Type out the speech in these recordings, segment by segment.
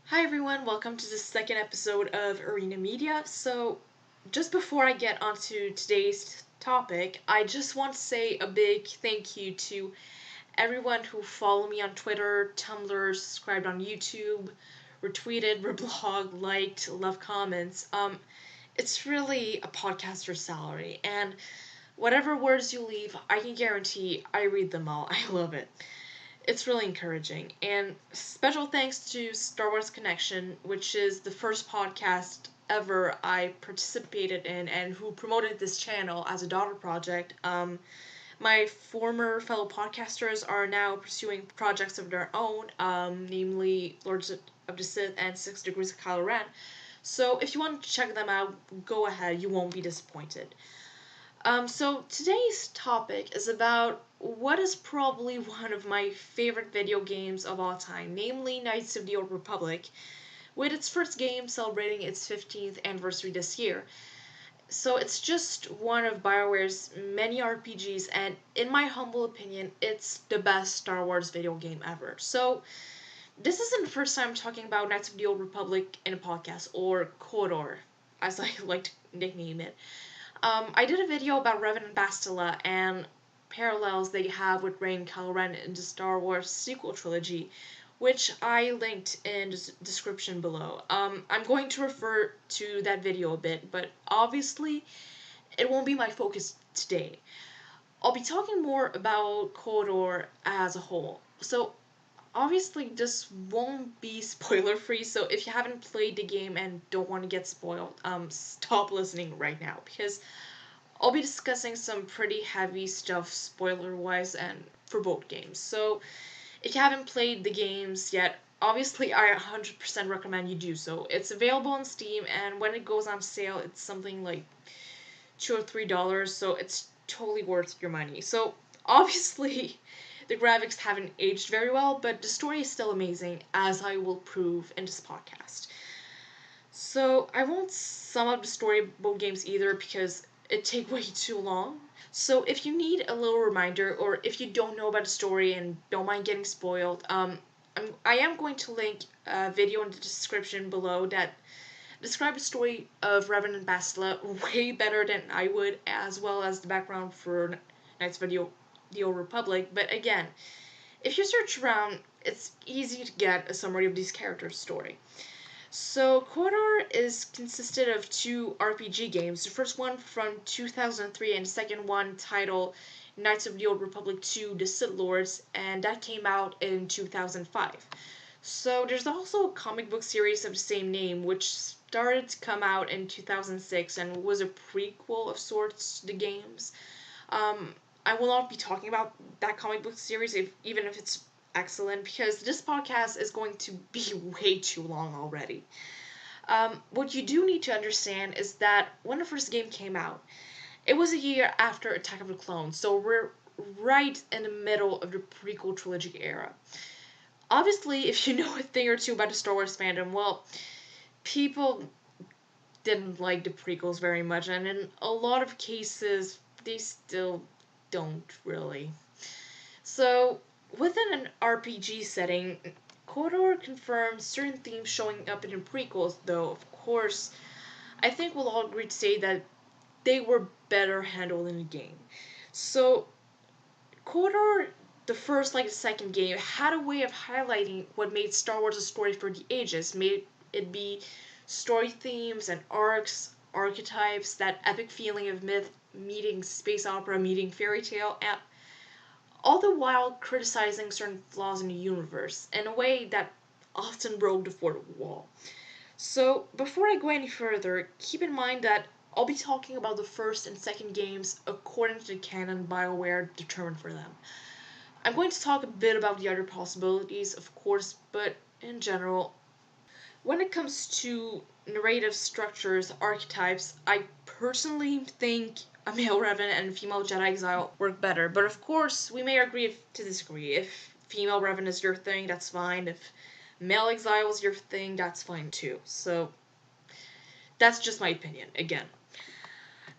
Hi everyone, welcome to the second episode of Arena Media. So, just before I get onto today's topic, I just want to say a big thank you to everyone who followed me on Twitter, Tumblr, subscribed on YouTube, retweeted, reblogged, liked, left comments. It's really a podcaster's salary, and whatever words you leave, I can guarantee I read them all. I love it. It's really encouraging. And special thanks to Star Wars Connection, which is the first podcast ever I participated in and who promoted this channel as a daughter project. My former fellow podcasters are now pursuing projects of their own, namely Lords of the Sith and 6 Degrees of Kylo Ren. So if you want to check them out, go ahead, you won't be disappointed. So today's topic is about what is probably one of my favorite video games of all time, namely Knights of the Old Republic, with its first game celebrating its 15th anniversary this year. So it's just one of BioWare's many RPGs, and in my humble opinion, it's the best Star Wars video game ever. So this isn't the first time I'm talking about Knights of the Old Republic in a podcast, or KOTOR, as I like to nickname it. I did a video about Revan and Bastila and parallels they have with Rey and Kylo Ren in the Star Wars sequel trilogy, which I linked in the description below. I'm going to refer to that video a bit, but obviously it won't be my focus today. I'll be talking more about KOTOR as a whole. So obviously this won't be spoiler free, so if you haven't played the game and don't want to get spoiled, stop listening right now, because I'll be discussing some pretty heavy stuff spoiler wise and for both games. So if you haven't played the games yet, obviously I 100% recommend you do so. It's available on Steam, and when it goes on sale it's something like $2 or $3, so it's totally worth your money. So obviously the graphics haven't aged very well, but the story is still amazing, as I will prove in this podcast. So I won't sum up the story of both games either because it'd take way too long. So if you need a little reminder, or if you don't know about the story and don't mind getting spoiled, I am going to link a video in the description below that describes the story of Revan and Bastila way better than I would, as well as the background for Knights of the Old Republic. But again, if you search around, it's easy to get a summary of these characters' story. So KOTOR is consisted of two RPG games. The first one from 2003 and the second one titled Knights of the Old Republic 2: The Sith Lords, and that came out in 2005. So there's also a comic book series of the same name, which started to come out in 2006 and was a prequel of sorts to the games. I will not be talking about that comic book series, even if it's excellent, because this podcast is going to be way too long already. What you do need to understand is that when the first game came out, it was a year after Attack of the Clones, so we're right in the middle of the prequel trilogy era. Obviously, if you know a thing or two about the Star Wars fandom, well, people didn't like the prequels very much, and in a lot of cases, they still don't really. So, within an RPG setting, KOTOR confirms certain themes showing up in the prequels, though, of course, I think we'll all agree to say that they were better handled in the game. So, KOTOR, the first like the second game, had a way of highlighting what made Star Wars a story for the ages, made it be story themes and arcs, archetypes, that epic feeling of myth meeting space opera, meeting fairy tale, and all the while criticizing certain flaws in the universe in a way that often broke the fourth wall. So, before I go any further, keep in mind that I'll be talking about the first and second games according to the canon BioWare determined for them. I'm going to talk a bit about the other possibilities, of course, but in general, when it comes to narrative structures, archetypes, I personally think a male Revan and a female Jedi Exile work better. But of course, we may agree to disagree. If female Revan is your thing, that's fine. If male Exile is your thing, that's fine too. So, that's just my opinion, again.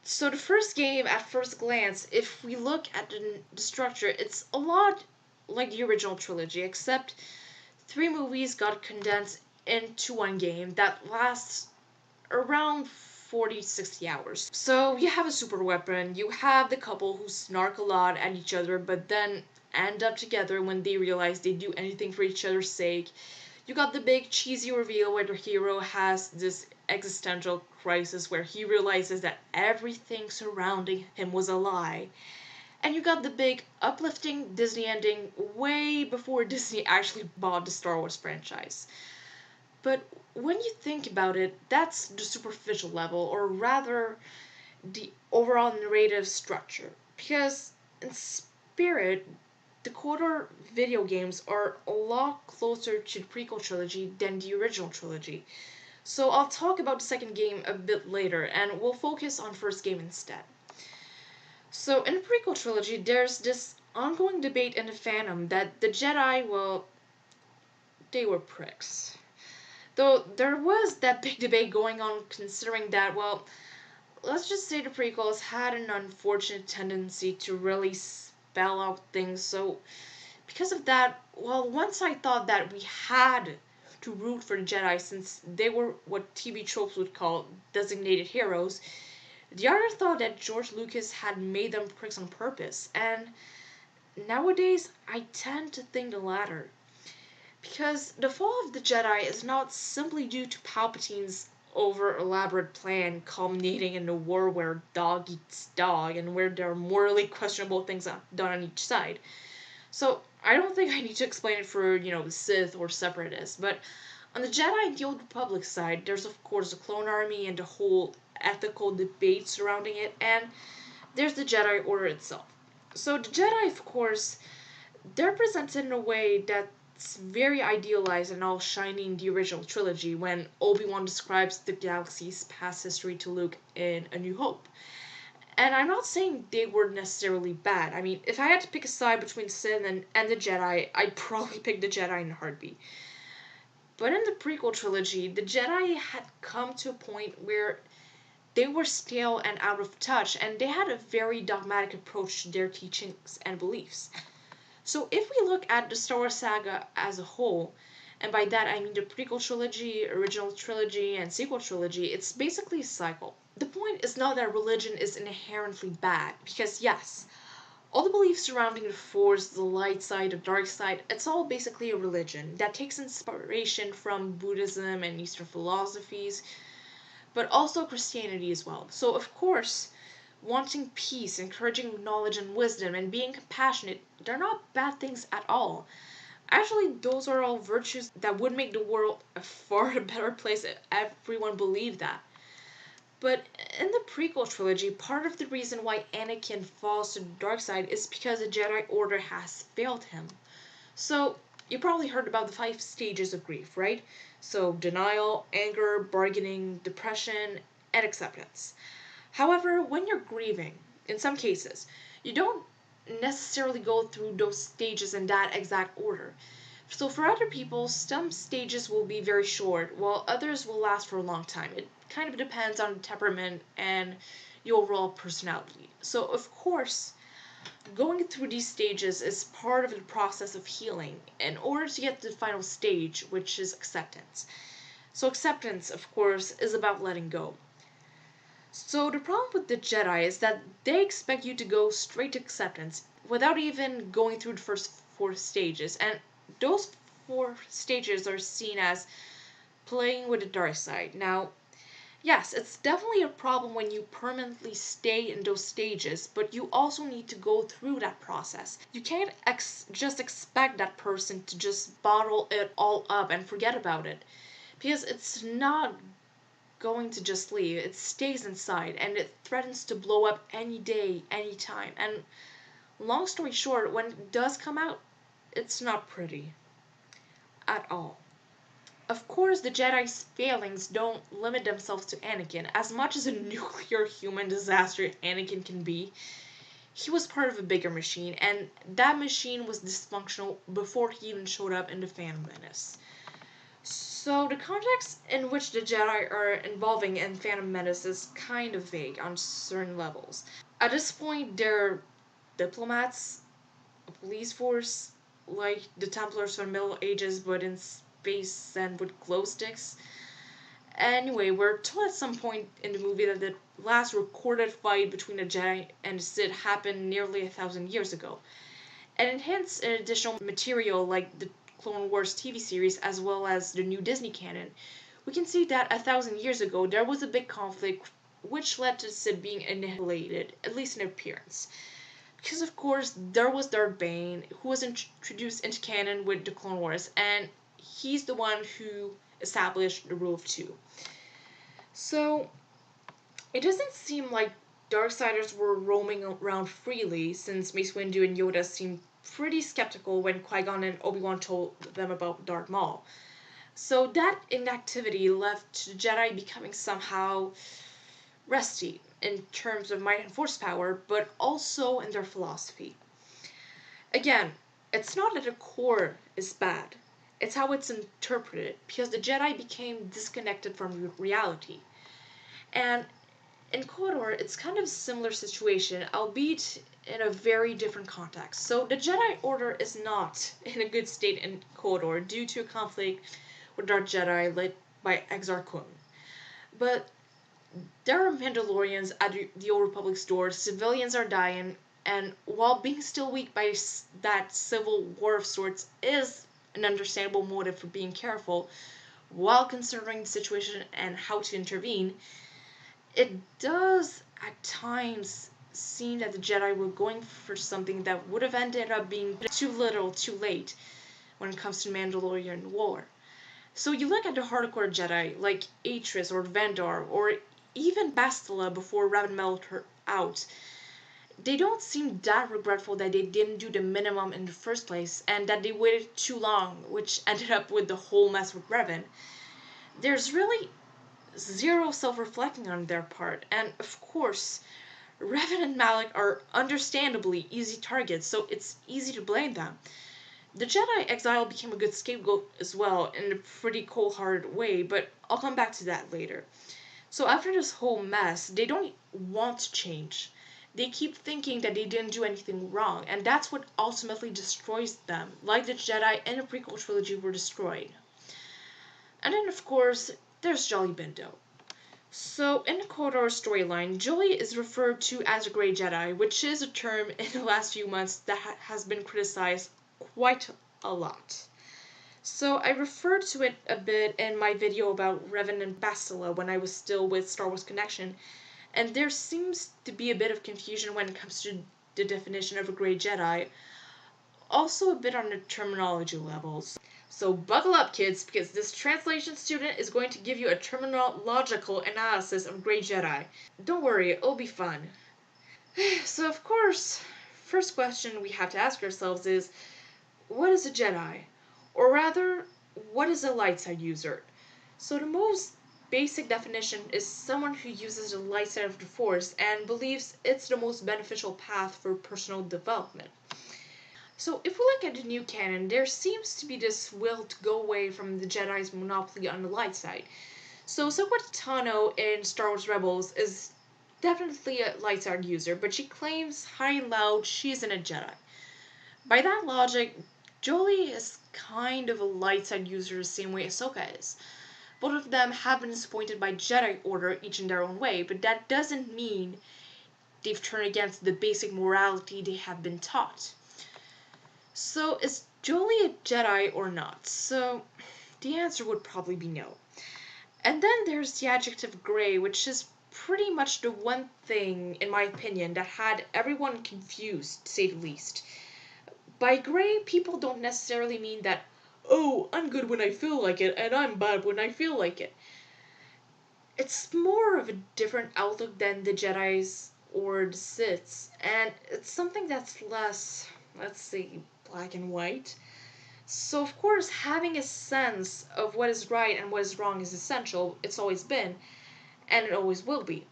So the first game, at first glance, if we look at the structure, it's a lot like the original trilogy, except 3 movies got condensed into one game that lasts around 40 to 60 hours. So you have a super weapon, you have the couple who snark a lot at each other but then end up together when they realize they do anything for each other's sake. You got the big cheesy reveal where the hero has this existential crisis where he realizes that everything surrounding him was a lie. And you got the big uplifting Disney ending way before Disney actually bought the Star Wars franchise. But when you think about it, that's the superficial level, or rather, the overall narrative structure. Because in spirit, the KOTOR video games are a lot closer to the prequel trilogy than the original trilogy. So I'll talk about the second game a bit later, and we'll focus on first game instead. So in the prequel trilogy, there's this ongoing debate in the fandom that the Jedi, well, they were pricks. Though there was that big debate going on considering that, well, let's just say the prequels had an unfortunate tendency to really spell out things, so because of that, well, one side thought that we had to root for the Jedi since they were what TV tropes would call designated heroes. The other thought that George Lucas had made them pricks on purpose, and nowadays I tend to think the latter. Because the fall of the Jedi is not simply due to Palpatine's over-elaborate plan culminating in a war where dog eats dog and where there are morally questionable things done on each side. So I don't think I need to explain it for, the Sith or Separatists, but on the Jedi and the Old Republic side, there's of course the Clone Army and the whole ethical debate surrounding it, and there's the Jedi Order itself. So the Jedi, of course, they're presented in a way that's very idealized and all shiny in the original trilogy when Obi-Wan describes the galaxy's past history to Luke in A New Hope. And I'm not saying they were necessarily bad. I mean, if I had to pick a side between Sith and the Jedi, I'd probably pick the Jedi in a heartbeat. But in the prequel trilogy, the Jedi had come to a point where they were stale and out of touch, and they had a very dogmatic approach to their teachings and beliefs. So if we look at the Star Wars saga as a whole, and by that I mean the prequel trilogy, original trilogy, and sequel trilogy, it's basically a cycle. The point is not that religion is inherently bad, because yes, all the beliefs surrounding the Force, the light side, the dark side, it's all basically a religion that takes inspiration from Buddhism and Eastern philosophies, but also Christianity as well. So of course, wanting peace, encouraging knowledge and wisdom, and being compassionate, they're not bad things at all. Actually, those are all virtues that would make the world a far better place if everyone believed that. But in the prequel trilogy, part of the reason why Anakin falls to the dark side is because the Jedi Order has failed him. So, you probably heard about the 5 stages of grief, right? So, denial, anger, bargaining, depression, and acceptance. However, when you're grieving, in some cases, you don't necessarily go through those stages in that exact order. So for other people, some stages will be very short, while others will last for a long time. It kind of depends on the temperament and your overall personality. So of course, going through these stages is part of the process of healing in order to get to the final stage, which is acceptance. So acceptance, of course, is about letting go. So the problem with the Jedi is that they expect you to go straight to acceptance without even going through the first 4 stages, and those 4 stages are seen as playing with the dark side. Now, yes, it's definitely a problem when you permanently stay in those stages, but you also need to go through that process. You can't just expect that person to just bottle it all up and forget about it, because it's not going to just leave. It stays inside and it threatens to blow up any day, any time. And long story short, when it does come out, it's not pretty at all. Of course, the Jedi's failings don't limit themselves to Anakin. As much as a nuclear human disaster Anakin can be, he was part of a bigger machine, and that machine was dysfunctional before he even showed up in the Phantom Menace. So the context in which the Jedi are involving in Phantom Menace is kind of vague on certain levels. At this point, they're diplomats, a police force, like the Templars from the Middle Ages, but in face and with glow sticks. Anyway, we're told at some point in the movie that the last recorded fight between a Jedi and a Sith happened nearly 1,000 years ago. And it hints at additional material like the Clone Wars TV series as well as the new Disney canon. We can see that 1,000 years ago there was a big conflict which led to Sith being annihilated, at least in appearance. Because of course there was Darth Bane, who was introduced into canon with the Clone Wars, and he's the one who established the rule of two. So it doesn't seem like Darksiders were roaming around freely, since Mace Windu and Yoda seemed pretty skeptical when Qui-Gon and Obi-Wan told them about Darth Maul. So that inactivity left the Jedi becoming somehow rusty in terms of might and force power, but also in their philosophy. Again, it's not that the core is bad, it's how it's interpreted, because the Jedi became disconnected from reality. And in KOTOR, it's kind of a similar situation, albeit in a very different context. So the Jedi Order is not in a good state in KOTOR due to a conflict with Darth Jedi led by Exar Kun. But there are Mandalorians at the Old Republic store, civilians are dying, and while being still weak by that civil war of sorts is an understandable motive for being careful, while considering the situation and how to intervene, it does at times seem that the Jedi were going for something that would have ended up being too little, too late when it comes to Mandalorian war. So you look at the hardcore Jedi like Atris or Vandar or even Bastila before Revan melted her out. They don't seem that regretful that they didn't do the minimum in the first place and that they waited too long, which ended up with the whole mess with Revan. There's really zero self-reflecting on their part, and of course, Revan and Malak are understandably easy targets, so it's easy to blame them. The Jedi exile became a good scapegoat as well, in a pretty cold-hearted way, but I'll come back to that later. So after this whole mess, they don't want to change. They keep thinking that they didn't do anything wrong, and that's what ultimately destroys them, like the Jedi in the prequel trilogy were destroyed. And then, of course, there's Jolly Bindo. So, in the KOTOR storyline, Jolly is referred to as a Grey Jedi, which is a term in the last few months that has been criticized quite a lot. So, I referred to it a bit in my video about Revan and Bastila when I was still with Star Wars Connection, and there seems to be a bit of confusion when it comes to the definition of a Grey Jedi, also a bit on the terminology levels. So buckle up, kids, because this translation student is going to give you a terminological analysis of Grey Jedi. Don't worry, it'll be fun. So of course, first question we have to ask ourselves is, what is a Jedi? Or rather, what is a light side user? So the most basic definition is someone who uses the light side of the Force and believes it's the most beneficial path for personal development. So if we look at the new canon, there seems to be this will to go away from the Jedi's monopoly on the light side. So Ahsoka Tano in Star Wars Rebels is definitely a light side user, but she claims high and loud she isn't a Jedi. By that logic, Jolie is kind of a light side user the same way Ahsoka is. Both of them have been disappointed by Jedi Order each in their own way, but that doesn't mean they've turned against the basic morality they have been taught. So, is Jolie a Jedi or not? So, the answer would probably be no. And then there's the adjective grey, which is pretty much the one thing, in my opinion, that had everyone confused, to say the least. By grey, people don't necessarily mean that, oh, I'm good when I feel like it, and I'm bad when I feel like it. It's more of a different outlook than the Jedis or the Siths, and it's something that's less, let's say, black and white. So of course having a sense of what is right and what is wrong is essential. It's always been, and it always will be.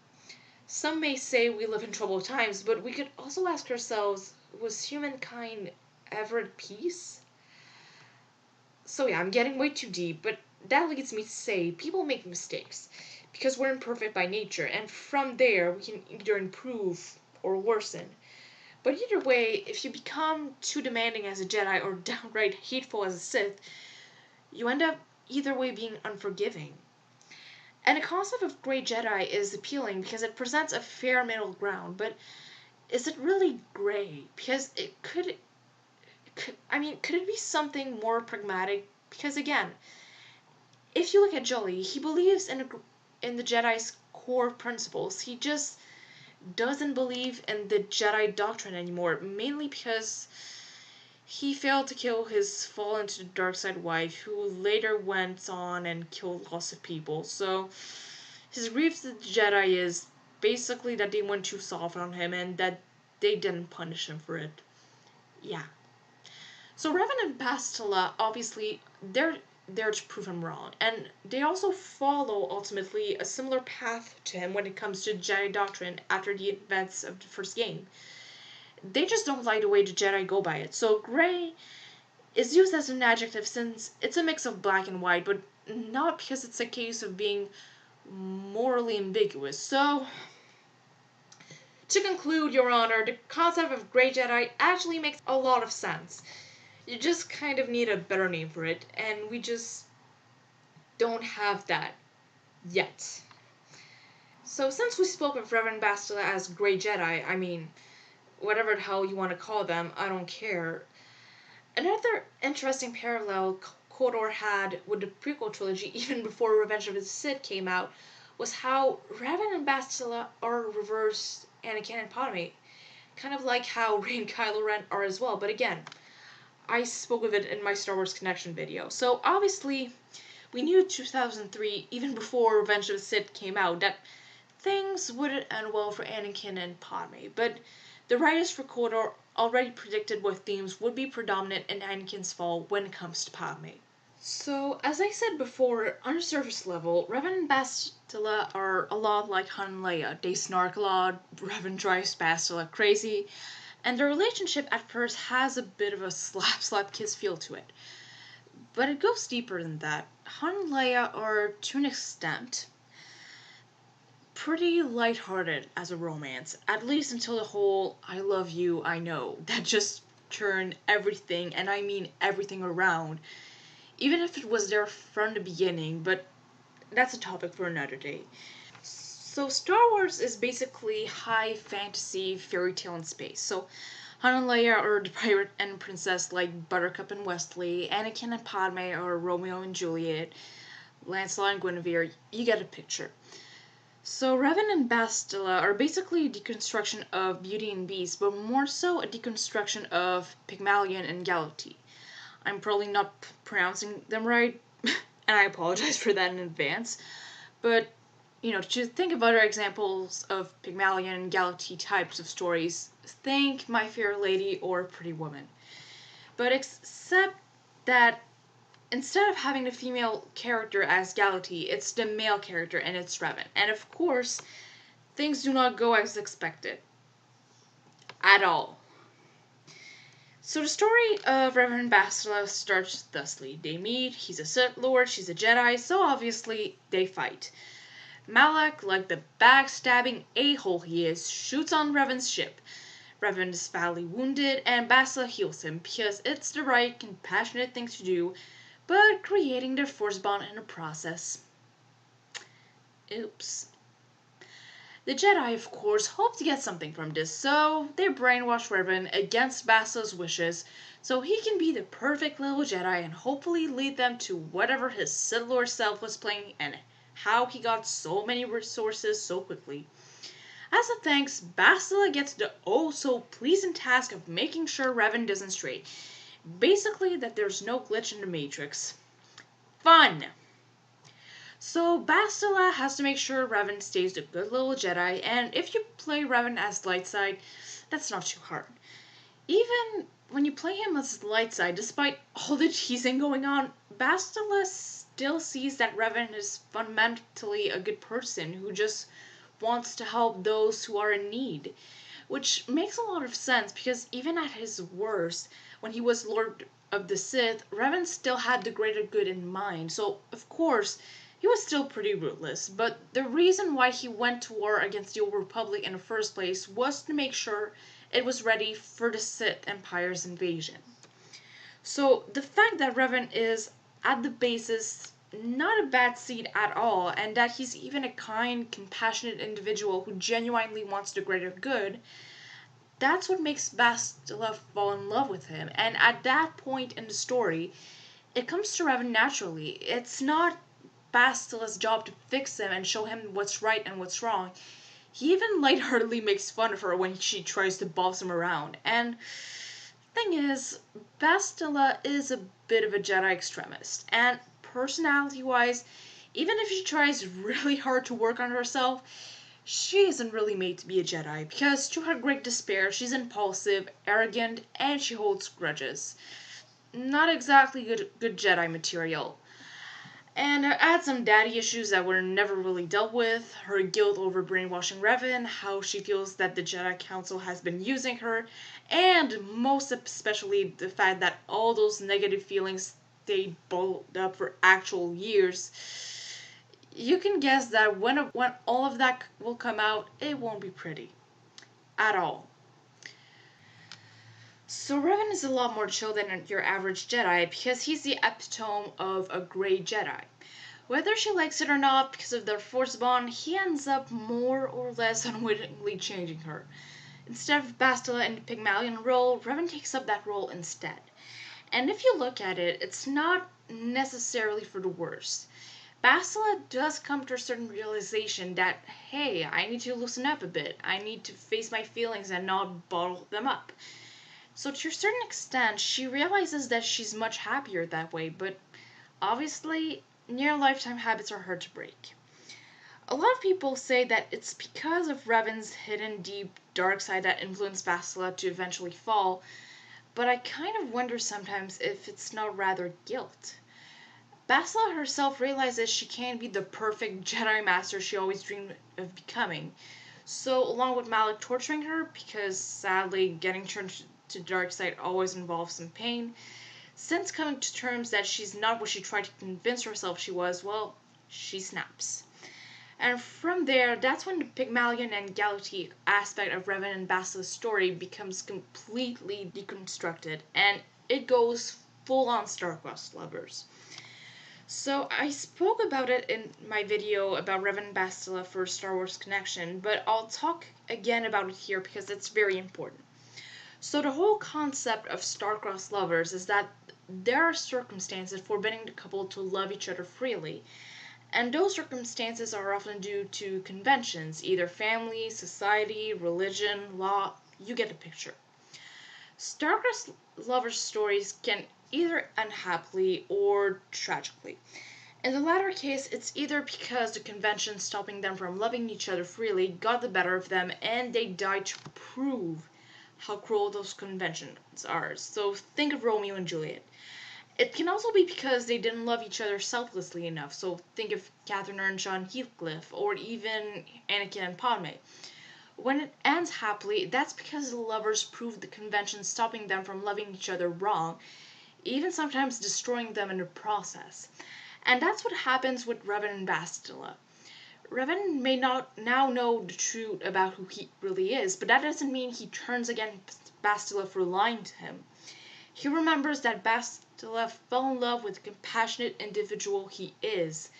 Some may say we live in troubled times, but we could also ask ourselves, was humankind ever at peace? So yeah, I'm getting way too deep, but that leads me to say people make mistakes because we're imperfect by nature, and from there we can either improve or worsen. But either way, if you become too demanding as a Jedi or downright hateful as a Sith, you end up either way being unforgiving. And the concept of Grey Jedi is appealing because it presents a fair middle ground, but is it really grey? Because could it be something more pragmatic? Because again, if you look at Jolie, he believes in the Jedi's core principles. He just doesn't believe in the Jedi doctrine anymore, mainly because he failed to kill his fallen to the dark side wife, who later went on and killed lots of people. So his grief to the Jedi is basically that they went too soft on him and that they didn't punish him for it. Yeah. So Revan and Bastila, obviously, they're there to prove him wrong, and they also follow ultimately a similar path to him when it comes to Jedi doctrine after the events of the first game. They just don't like the way the Jedi go by it. So grey is used as an adjective since it's a mix of black and white, but not because it's a case of being morally ambiguous. So, to conclude, Your Honor, the concept of Grey Jedi actually makes a lot of sense. You just kind of need a better name for it, and we just don't have that yet. So since we spoke of Revan and Bastila as Grey Jedi, I mean, whatever the hell you want to call them, I don't care. Another interesting parallel KOTOR had with the prequel trilogy even before Revenge of the Sith came out was how Revan and Bastila are reversed Anakin and Padme. Kind of like how Rey and Kylo Ren are as well, but again, I spoke of it in my Star Wars Connection video. So obviously, we knew in 2003, even before Revenge of the Sith came out, that things wouldn't end well for Anakin and Padme. But the writers for KOTOR already predicted what themes would be predominant in Anakin's fall when it comes to Padme. So, as I said before, on a surface level, Revan and Bastila are a lot like Han and Leia. They snark a lot, Revan drives Bastila crazy, and their relationship at first has a bit of a slap kiss feel to it. But it goes deeper than that. Han and Leia are, to an extent, pretty lighthearted as a romance, at least until the whole I love you, I know, that just turned everything, and I mean everything around, even if it was there from the beginning, but that's a topic for another day. So Star Wars is basically high fantasy fairy tale in space. So Han and Leia are the pirate and princess like Buttercup and Wesley, Anakin and Padme are Romeo and Juliet, Lancelot and Guinevere, you get a picture. So Revan and Bastila are basically a deconstruction of Beauty and Beast, but more so a deconstruction of Pygmalion and Galatea. I'm probably not pronouncing them right, and I apologize for that in advance, but to think of other examples of Pygmalion and Galatea types of stories, think My Fair Lady or Pretty Woman. But except that instead of having the female character as Galatea, it's the male character and it's Revan. And of course, things do not go as expected. At all. So the story of Revan and Bastila starts thusly. They meet, he's a Sith Lord, she's a Jedi, so obviously they fight. Malak, like the backstabbing a-hole he is, shoots on Revan's ship. Revan is badly wounded, and Bastila heals him, because it's the right, compassionate thing to do, but creating their force bond in the process. Oops. The Jedi, of course, hope to get something from this, so they brainwash Revan against Bastila's wishes, so he can be the perfect little Jedi and hopefully lead them to whatever his Sith Lord self was playing and how he got so many resources so quickly. As a thanks, Bastila gets the oh-so-pleasant task of making sure Revan doesn't stray. Basically, that there's no glitch in the Matrix. Fun! So, Bastila has to make sure Revan stays the good little Jedi, and if you play Revan as light side, that's not too hard. Even when you play him as light side, despite all the teasing going on, Bastila still sees that Revan is fundamentally a good person who just wants to help those who are in need. Which makes a lot of sense because even at his worst, when he was Lord of the Sith, Revan still had the greater good in mind. So, of course, he was still pretty ruthless. But the reason why he went to war against the Old Republic in the first place was to make sure it was ready for the Sith Empire's invasion. So, the fact that Revan is at the basis, not a bad seed at all, and that he's even a kind, compassionate individual who genuinely wants the greater good, that's what makes Bastila fall in love with him. And at that point in the story, it comes to Revan naturally. It's not Bastila's job to fix him and show him what's right and what's wrong. He even lightheartedly makes fun of her when she tries to boss him around. And thing is, Bastila is a bit of a Jedi extremist, and personality-wise, even if she tries really hard to work on herself, she isn't really made to be a Jedi, because to her great despair, she's impulsive, arrogant, and she holds grudges. Not exactly good Jedi material. And add some daddy issues that were never really dealt with, her guilt over brainwashing Revan, how she feels that the Jedi Council has been using her, and most especially the fact that all those negative feelings stayed bottled up for actual years. You can guess that when all of that will come out, it won't be pretty. At all. So Revan is a lot more chill than your average Jedi because he's the epitome of a great Jedi. Whether she likes it or not, because of their Force bond, he ends up more or less unwittingly changing her. Instead of Bastila in the Pygmalion role, Revan takes up that role instead. And if you look at it, it's not necessarily for the worse. Bastila does come to a certain realization that, hey, I need to loosen up a bit. I need to face my feelings and not bottle them up. So to a certain extent, she realizes that she's much happier that way, but obviously, near-lifetime habits are hard to break. A lot of people say that it's because of Revan's hidden deep dark side that influenced Bastila to eventually fall, but I kind of wonder sometimes if it's not rather guilt. Bastila herself realizes she can't be the perfect Jedi Master she always dreamed of becoming. So along with Malak torturing her, because sadly getting turned to the dark side always involves some pain, since coming to terms that she's not what she tried to convince herself she was, well, she snaps. And from there, that's when the Pygmalion and Galactic aspect of Revan and Bastila's story becomes completely deconstructed, and it goes full on star-crossed lovers. So I spoke about it in my video about Revan and Bastila for Star Wars Connection, but I'll talk again about it here because it's very important. So the whole concept of star-crossed lovers is that there are circumstances forbidding the couple to love each other freely, and those circumstances are often due to conventions, either family, society, religion, law, you get the picture. Star-crossed lovers' stories can either end happily or tragically. In the latter case, it's either because the convention stopping them from loving each other freely got the better of them and they died to prove how cruel those conventions are. So think of Romeo and Juliet. It can also be because they didn't love each other selflessly enough. So think of Catherine Earnshaw and Heathcliff, or even Anakin and Padme. When it ends happily, that's because the lovers proved the convention stopping them from loving each other wrong, even sometimes destroying them in the process. And that's what happens with Revan and Bastila. Revan may not now know the truth about who he really is, but that doesn't mean he turns against Bastila for lying to him. He remembers that Bastila fell in love with the compassionate individual he is.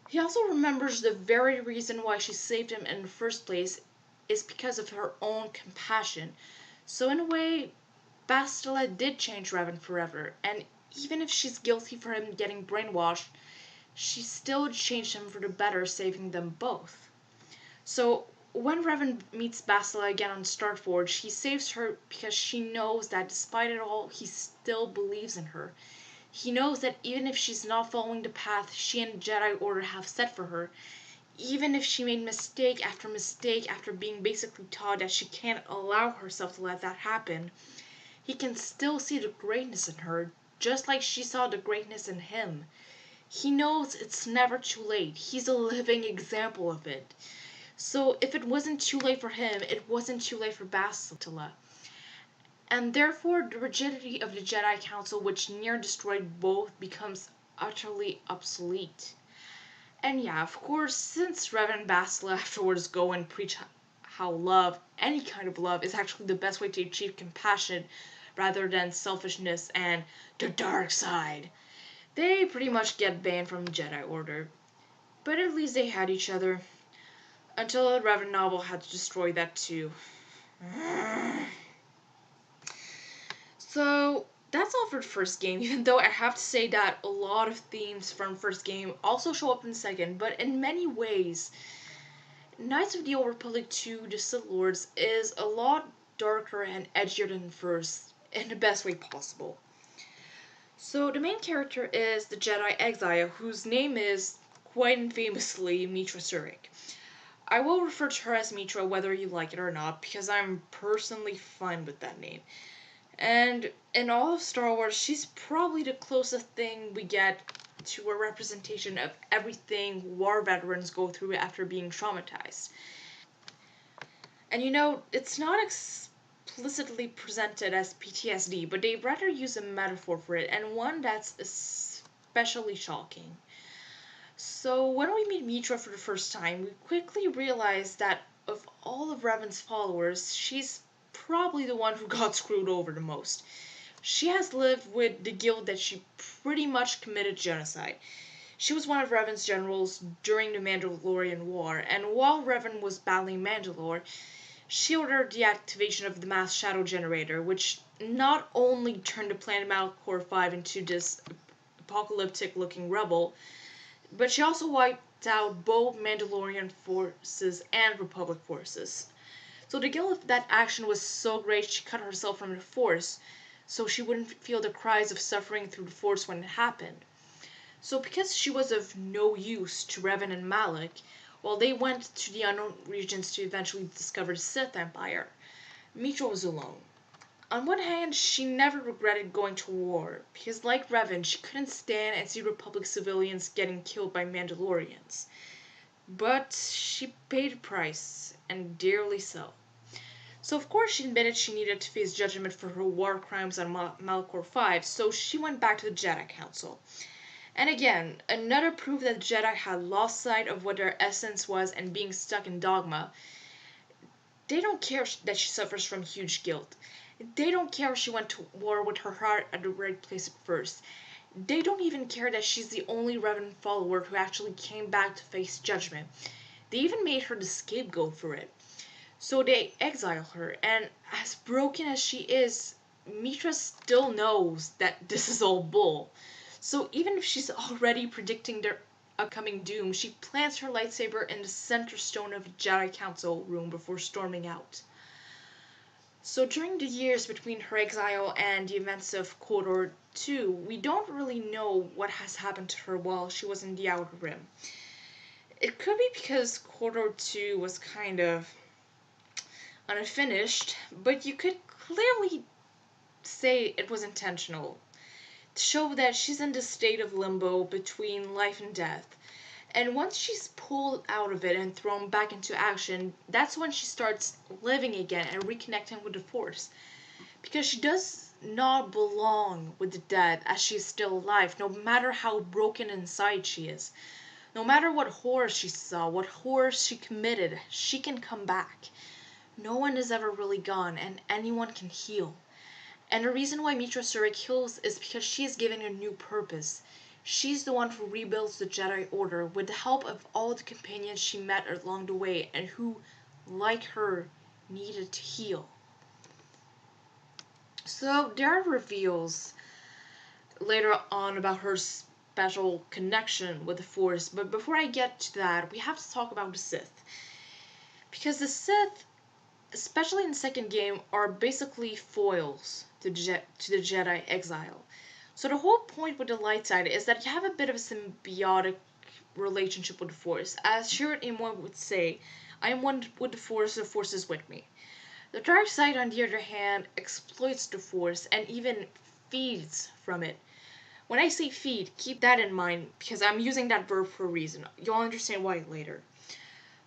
He also remembers the very reason why she saved him in the first place is because of her own compassion. So in a way, Bastila did change Revan forever, and even if she's guilty for him getting brainwashed, she still changed him for the better, saving them both. So when Revan meets Bastila again on Starforge, he saves her because she knows that despite it all, he still believes in her. He knows that even if she's not following the path she and Jedi Order have set for her, even if she made mistake after being basically taught that she can't allow herself to let that happen, he can still see the greatness in her, just like she saw the greatness in him. He knows it's never too late. He's a living example of it. So if it wasn't too late for him, it wasn't too late for Bastila. And therefore, the rigidity of the Jedi Council, which near destroyed both, becomes utterly obsolete. And yeah, of course, since Revan and Bastila afterwards go and preach how love, any kind of love, is actually the best way to achieve compassion rather than selfishness and the dark side, They pretty much get banned from Jedi Order. But at least they had each other. Until Reverend Noble had to destroy that too. So that's all for the first game, even though I have to say that a lot of themes from first game also show up in the second, but in many ways, Knights of the Old Republic 2 The Sith Lords is a lot darker and edgier than the first, in the best way possible. So the main character is the Jedi Exile, whose name is, quite infamously, Mitra Surik. I will refer to her as Mitra whether you like it or not, because I'm personally fine with that name. And in all of Star Wars, she's probably the closest thing we get to a representation of everything war veterans go through after being traumatized. And it's not explicitly presented as PTSD, but they rather use a metaphor for it, and one that's especially shocking. So when we meet Mitra for the first time, we quickly realize that of all of Revan's followers, she's probably the one who got screwed over the most. She has lived with the guilt that she pretty much committed genocide. She was one of Revan's generals during the Mandalorian War, and while Revan was battling Mandalore, she ordered the activation of the mass shadow generator, which not only turned the planet Malachor 5 into this apocalyptic looking rubble, but she also wiped out both Mandalorian forces and Republic forces. So the guilt of that action was so great she cut herself from the Force, so she wouldn't feel the cries of suffering through the Force when it happened. So because she was of no use to Revan and Malak, while they went to the unknown regions to eventually discover the Sith Empire, Mitra was alone. On one hand, she never regretted going to war, because like Revan, she couldn't stand and see Republic civilians getting killed by Mandalorians. But she paid a price, and dearly so. So of course she admitted she needed to face judgment for her war crimes on Malachor 5, so she went back to the Jedi Council. And again, another proof that the Jedi had lost sight of what their essence was and being stuck in dogma. They don't care that she suffers from huge guilt. They don't care if she went to war with her heart at the right place at first. They don't even care that she's the only Revan follower who actually came back to face judgment. They even made her the scapegoat for it. So they exile her, and as broken as she is, Mitra still knows that this is all bull. So even if she's already predicting their upcoming doom, she plants her lightsaber in the center stone of the Jedi Council room before storming out. So during the years between her exile and the events of KOTOR 2, we don't really know what has happened to her while she was in the Outer Rim. It could be because KOTOR 2 was kind of unfinished, but you could clearly say it was intentional to show that she's in this state of limbo between life and death. And once she's pulled out of it and thrown back into action, that's when she starts living again and reconnecting with the Force. Because she does not belong with the dead as she is still alive, no matter how broken inside she is. No matter what horrors she saw, what horrors she committed, she can come back. No one is ever really gone, and anyone can heal. And the reason why Mitra Surik heals is because she is given a new purpose. She's the one who rebuilds the Jedi Order with the help of all the companions she met along the way and who, like her, needed to heal. So there are reveals later on about her special connection with the Force, but before I get to that, we have to talk about the Sith. Because the Sith, especially in the second game, are basically foils to the Jedi exile. So the whole point with the light side is that you have a bit of a symbiotic relationship with the Force. As Shirat Imon would say, I am one with the Force is with me. The dark side, on the other hand, exploits the Force and even feeds from it. When I say feed, keep that in mind because I'm using that verb for a reason. You'll understand why later.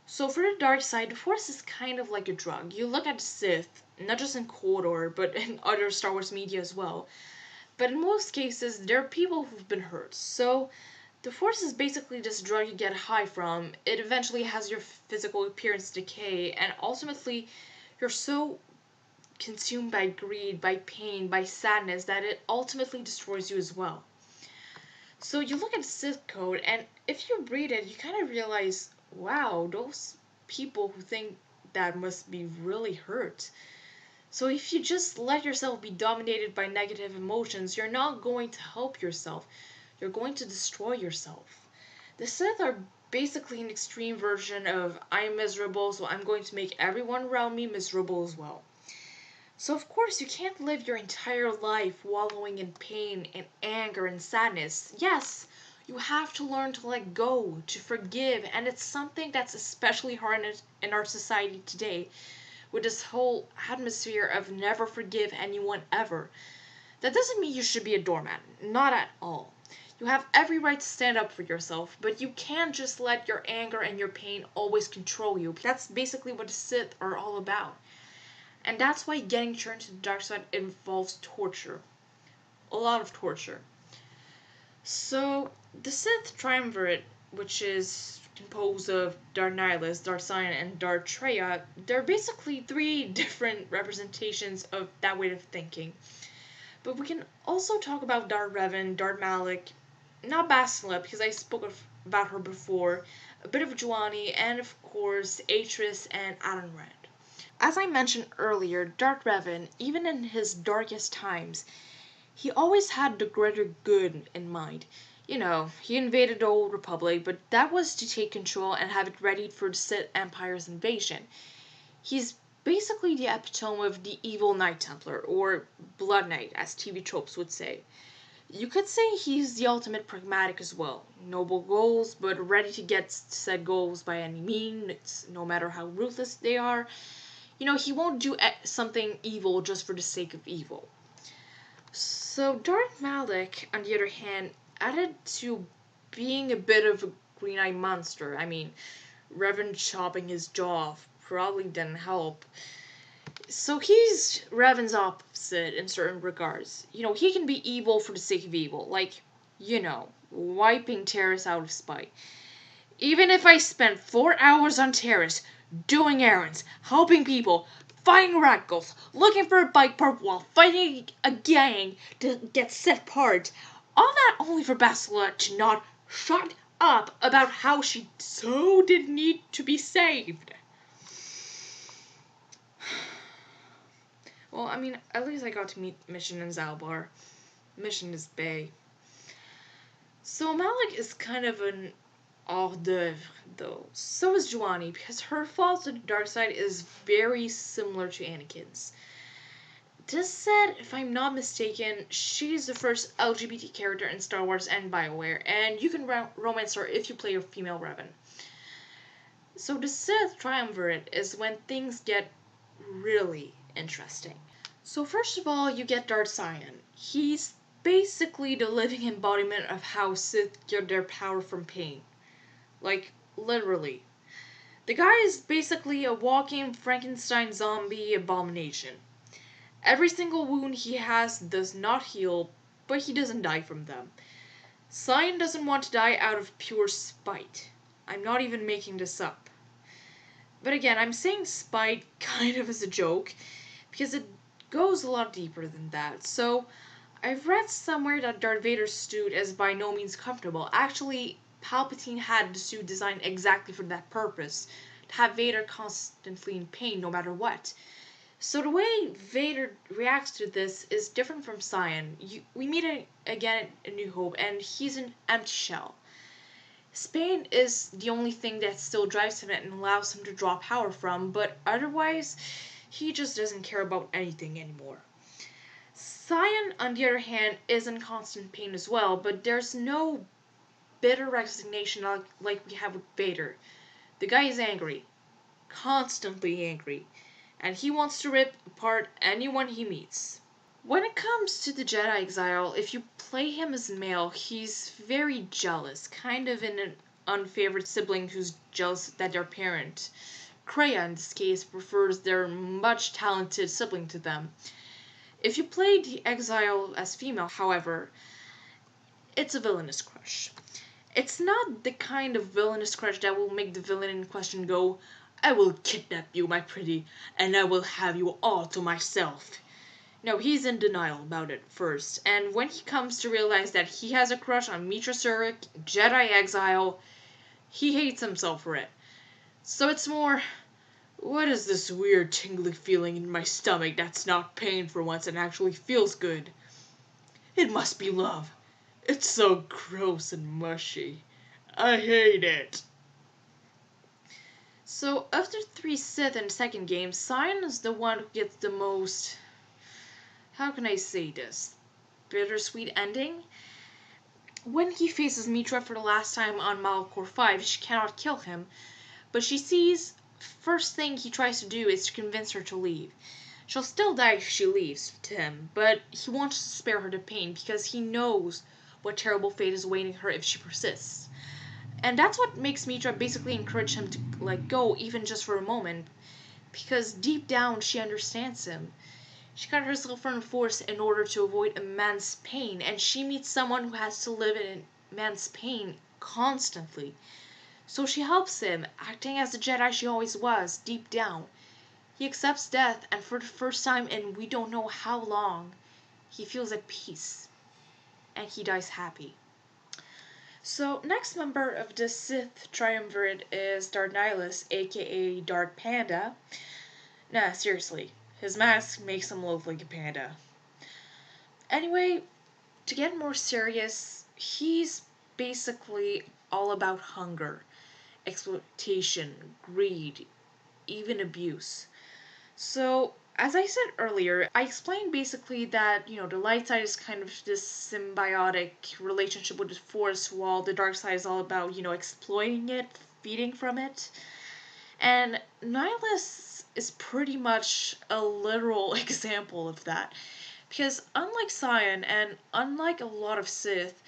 So for the dark side, the Force is kind of like a drug. You look at the Sith, not just in KOTOR, but in other Star Wars media as well. But in most cases, there are people who've been hurt. So the Force is basically this drug you get high from. It eventually has your physical appearance decay, and ultimately, you're so consumed by greed, by pain, by sadness that it ultimately destroys you as well. So you look at Sith code, and if you read it, you kind of realize, wow, those people who think that must be really hurt. So if you just let yourself be dominated by negative emotions, you're not going to help yourself. You're going to destroy yourself. The Sith are basically an extreme version of I'm miserable, so I'm going to make everyone around me miserable as well. So of course you can't live your entire life wallowing in pain and anger and sadness. Yes, you have to learn to let go, to forgive, and it's something that's especially hard in our society today, with this whole atmosphere of never forgive anyone ever. That doesn't mean you should be a doormat, not at all. You have every right to stand up for yourself, but you can't just let your anger and your pain always control you. That's basically what the Sith are all about. And that's why getting turned to the dark side involves torture. A lot of torture. So, the Sith Triumvirate, which is composed of Darth Nihilus, Darth Sion, and Darth Traya, they're basically three different representations of that way of thinking. But we can also talk about Darth Revan, Darth Malak, not Bastila, because I spoke about her before, a bit of Juani, and of course, Atris and Adan Rand. As I mentioned earlier, Darth Revan, even in his darkest times, he always had the greater good in mind. You know, he invaded the Old Republic, but that was to take control and have it ready for the Sith Empire's invasion. He's basically the epitome of the evil Knight Templar, or Blood Knight, as TV tropes would say. You could say he's the ultimate pragmatic as well. Noble goals, but ready to get said goals by any means, no matter how ruthless they are. You know, he won't do something evil just for the sake of evil. So Darth Malak, on the other hand, added to being a bit of a green-eyed monster. I mean, Revan chopping his jaw off probably didn't help. So he's Revan's opposite in certain regards. You know, he can be evil for the sake of evil, like, you know, wiping Terrace out of spite. Even if I spent 4 hours on Terrace doing errands, helping people, fighting radicals, looking for a bike part while fighting a gang to get set apart, all that only for Bastila to not shut up about how she so did need to be saved. Well, I mean, at least I got to meet Mission and Zalbar. Mission is bae. So Malak is kind of an hors d'oeuvre, though. So is Juani, because her fall to the dark side is very similar to Anakin's. This said, if I'm not mistaken, she's the first LGBT character in Star Wars and BioWare, and you can romance her if you play a female Revan. So the Sith Triumvirate is when things get really interesting. So first of all, you get Darth Sion. He's basically the living embodiment of how Sith get their power from pain. Like, literally. The guy is basically a walking Frankenstein zombie abomination. Every single wound he has does not heal, but he doesn't die from them. Sion doesn't want to die out of pure spite. I'm not even making this up. But again, I'm saying spite kind of as a joke, because it goes a lot deeper than that. So, I've read somewhere that Darth Vader's suit is by no means comfortable. Actually, Palpatine had the suit designed exactly for that purpose, to have Vader constantly in pain no matter what. So the way Vader reacts to this is different from Sion. We meet it again in New Hope, and he's an empty shell. His pain is the only thing that still drives him and allows him to draw power from, but otherwise, he just doesn't care about anything anymore. Sion, on the other hand, is in constant pain as well, but there's no bitter resignation like we have with Vader. The guy is angry. Constantly angry. And he wants to rip apart anyone he meets. When it comes to the Jedi exile, if you play him as male, he's very jealous, kind of an unfavored sibling who's jealous that their parent, Kreia in this case, prefers their much talented sibling to them. If you play the exile as female, however, it's a villainous crush. It's not the kind of villainous crush that will make the villain in question go, I will kidnap you, my pretty, and I will have you all to myself. No, he's in denial about it first, and when he comes to realize that he has a crush on Mitra Surik, Jedi Exile, he hates himself for it. So it's more, what is this weird tingly feeling in my stomach that's not pain for once and actually feels good? It must be love. It's so gross and mushy. I hate it. So after 3 Sith and second game, Cyan is the one who gets the most, how can I say this, bittersweet ending. When he faces Mitra for the last time on Malachor 5, she cannot kill him, but she sees first thing he tries to do is to convince her to leave. She'll still die if she leaves to him, but he wants to spare her the pain because he knows what terrible fate is awaiting her if she persists. And that's what makes Mitra basically encourage him to let go, even just for a moment, because deep down she understands him. She cut herself from the Force in order to avoid immense pain, and she meets someone who has to live in immense pain constantly. So she helps him, acting as the Jedi she always was, deep down. He accepts death, and for the first time in we don't know how long, he feels at peace. And he dies happy. So, next member of the Sith Triumvirate is Darth Nihilus, aka Darth Panda. Nah, seriously. His mask makes him look like a panda. Anyway, to get more serious, he's basically all about hunger, exploitation, greed, even abuse. So, as I said earlier, I explained basically that, the light side is kind of this symbiotic relationship with the Force, while the dark side is all about, exploiting it, feeding from it. And Nihilus is pretty much a literal example of that. Because unlike Cyan and unlike a lot of Sith,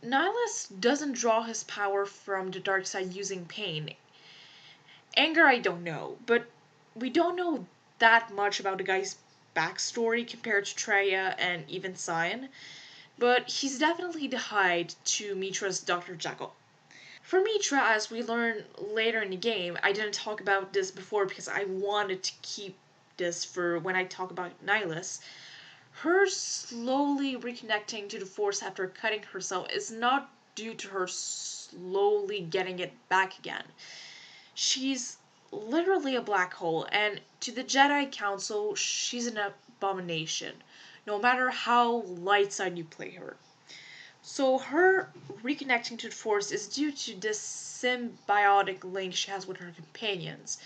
Nihilus doesn't draw his power from the dark side using pain. Anger, I don't know, but we don't know that much about the guy's backstory compared to Traya and even Cyan, but he's definitely the Hyde to Mitra's Dr. Jekyll. For Mitra, as we learn later in the game, I didn't talk about this before because I wanted to keep this for when I talk about Nihilus. Her slowly reconnecting to the Force after cutting herself is not due to her slowly getting it back again. She's literally a black hole, and to the Jedi Council, she's an abomination, no matter how light side you play her. So her reconnecting to the Force is due to this symbiotic link she has with her companions.